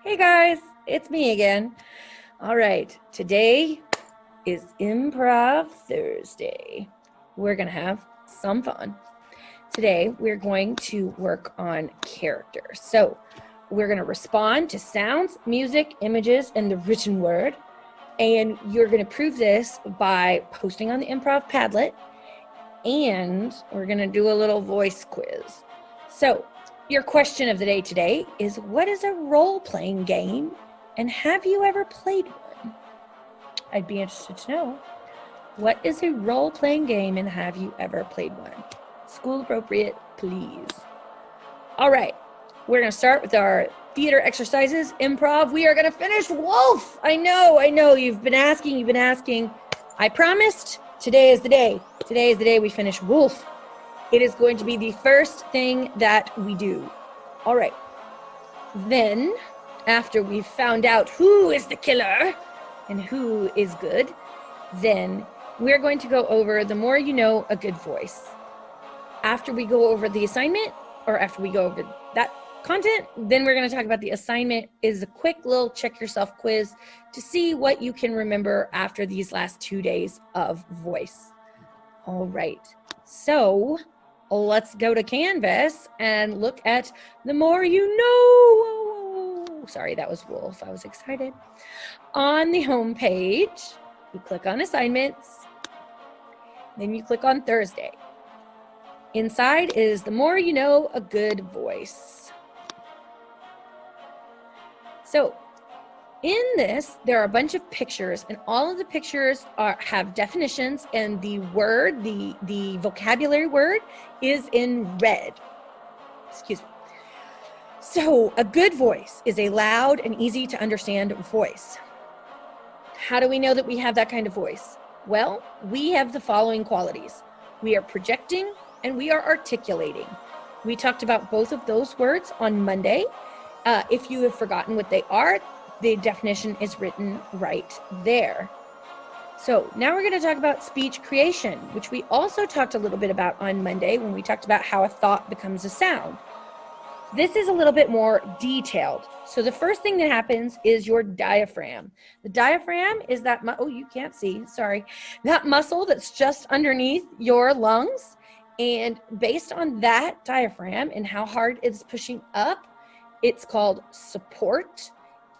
Hey guys, it's me again. All right, today is Improv Thursday. We're going to have some fun. Today, we're going to work on characters. So, we're going to respond to sounds, music, images, and the written word. And you're going to prove this by posting on the Improv Padlet. And we're going to do a little voice quiz. So, your question of the day today is, what is a role-playing game, and have you ever played one? I'd be interested to know. What is a role-playing game, and have you ever played one? School appropriate, please. All right, we're going to start with our theater exercises, improv. We are going to finish Wolf. I know. You've been asking. I promised. Today is the day. Today is the day we finish Wolf. It is going to be the first thing that we do. All right. Then, after we've found out who is the killer and who is good, then we're going to go over the more you know a good voice. After we go over the assignment, or after we go over that content, then we're going to talk about the assignment is a quick little check yourself quiz to see what you can remember after these last 2 days of voice. All right. So, let's go to Canvas and look at the more you know. Sorry, that was Wolf. I was excited. On the home page, you click on assignments. Then you click on Thursday. Inside is the more you know a good voice. So, in this, there are a bunch of pictures, and all of the pictures have definitions, and the word, the vocabulary word, is in red. Excuse me. So, a good voice is a loud and easy to understand voice. How do we know that we have that kind of voice? Well, we have the following qualities. We are projecting and we are articulating. We talked about both of those words on Monday. If you have forgotten what they are, the definition is written right there. So now we're going to talk about speech creation, which we also talked a little bit about on Monday when we talked about how a thought becomes a sound. This is a little bit more detailed. So the first thing that happens is your diaphragm. The diaphragm is that, you can't see, sorry. That muscle that's just underneath your lungs. And based on that diaphragm and how hard it's pushing up, it's called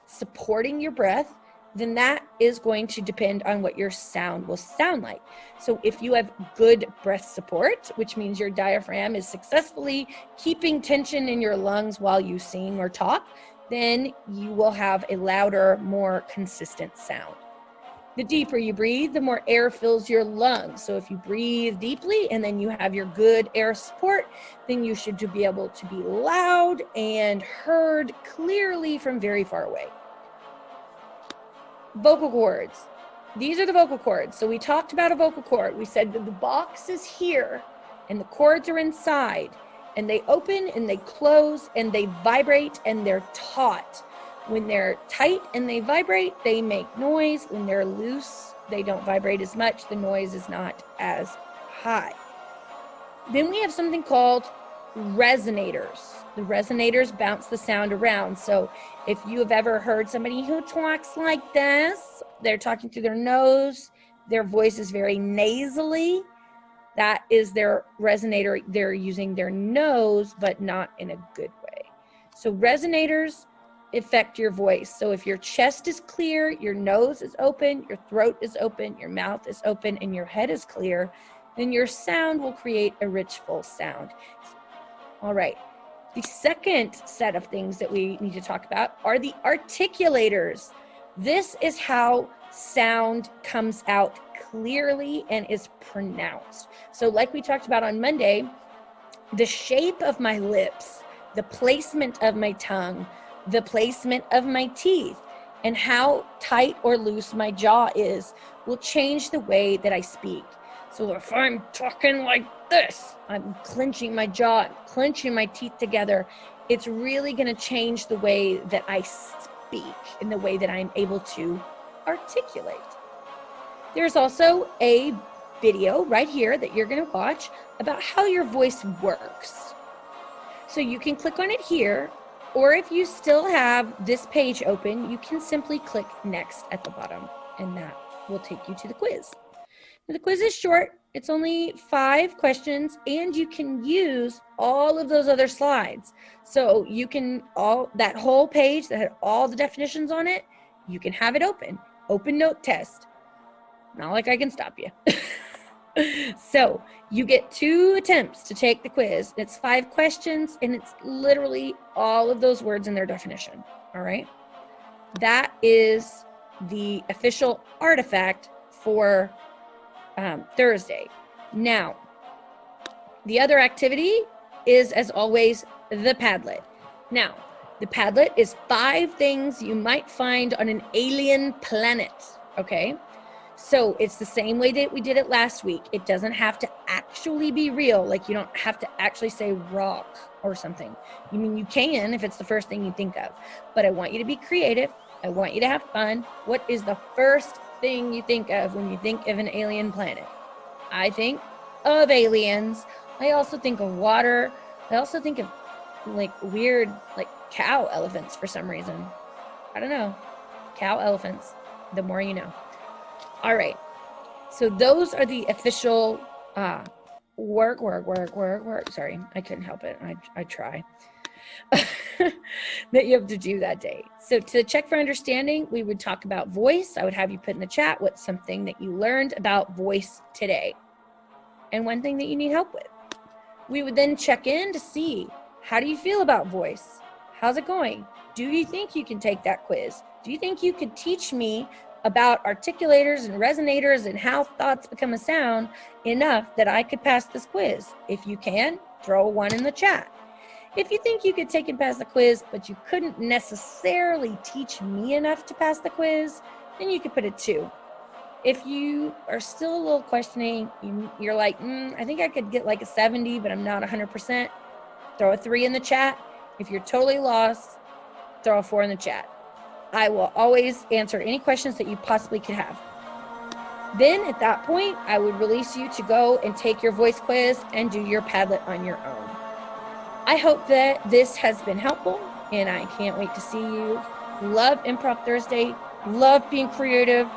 supporting your breath, then that is going to depend on what your sound will sound like. So if you have good breath support, which means your diaphragm is successfully keeping tension in your lungs while you sing or talk, then you will have a louder, more consistent sound. The deeper you breathe, the more air fills your lungs. So if you breathe deeply and then you have your good air support, then you should be able to be loud and heard clearly from very far away. Vocal cords. These are the vocal cords. So we talked about a vocal cord. We said that the box is here and the cords are inside, and they open and they close and they vibrate and they're taut. When they're tight and they vibrate, they make noise. When they're loose, they don't vibrate as much. The noise is not as high. Then we have something called resonators. The resonators bounce the sound around. So if you have ever heard somebody who talks like this, they're talking through their nose, their voice is very nasally, that is their resonator. They're using their nose, but not in a good way. So resonators affect your voice. So if your chest is clear, your nose is open, your throat is open, your mouth is open, and your head is clear, then your sound will create a rich, full sound. All right. The second set of things that we need to talk about are the articulators. This is how sound comes out clearly and is pronounced. So like we talked about on Monday, the shape of my lips, the placement of my tongue, the placement of my teeth, and how tight or loose my jaw is will change the way that I speak. So if I'm talking like this, I'm clenching my jaw, clenching my teeth together, it's really going to change the way that I speak and the way that I'm able to articulate. There's also a video right here that you're going to watch about how your voice works. So you can click on it here, Or if you still have this page open, you can simply click next at the bottom, and that will take you to the quiz. Now, the quiz is short. It's only 5 questions, and you can use all of those other slides. So you can, that whole page that had all the definitions on it, you can have it open. Open note test. Not like I can stop you. So you get 2 attempts to take the quiz. It's 5 questions, and it's literally all of those words in their definition. All right. That is the official artifact for Thursday. Now, the other activity is, as always, the Padlet. Now, the Padlet is 5 things you might find on an alien planet. Okay. So it's the same way that we did it last week. It doesn't have to actually be real. Like, you don't have to actually say rock or something. I mean, you can if it's the first thing you think of. But I want you to be creative. I want you to have fun. What is the first thing you think of when you think of an alien planet? I think of aliens. I also think of water. I also think of like weird, like cow elephants for some reason. I don't know. Cow elephants. The more you know. All right, so those are the official work. Sorry, I couldn't help it. I try. That you have to do that day. So to check for understanding, we would talk about voice. I would have you put in the chat what's something that you learned about voice today and one thing that you need help with. We would then check in to see, how do you feel about voice? How's it going? Do you think you can take that quiz? Do you think you could teach me about articulators and resonators and how thoughts become a sound enough that I could pass this quiz? If you can, throw a 1 in the chat. If you think you could take and pass the quiz, but you couldn't necessarily teach me enough to pass the quiz, then you could put a 2. If you are still a little questioning, you're like, I think I could get like a 70, but I'm not 100%, throw a 3 in the chat. If you're totally lost, throw a 4 in the chat. I will always answer any questions that you possibly could have. Then at that point, I would release you to go and take your voice quiz and do your Padlet on your own. I hope that this has been helpful, and I can't wait to see you. Love Improv Thursday. Love being creative.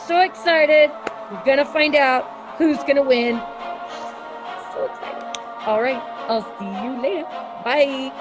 So excited. We're going to find out who's going to win. So excited. All right. I'll see you later. Bye.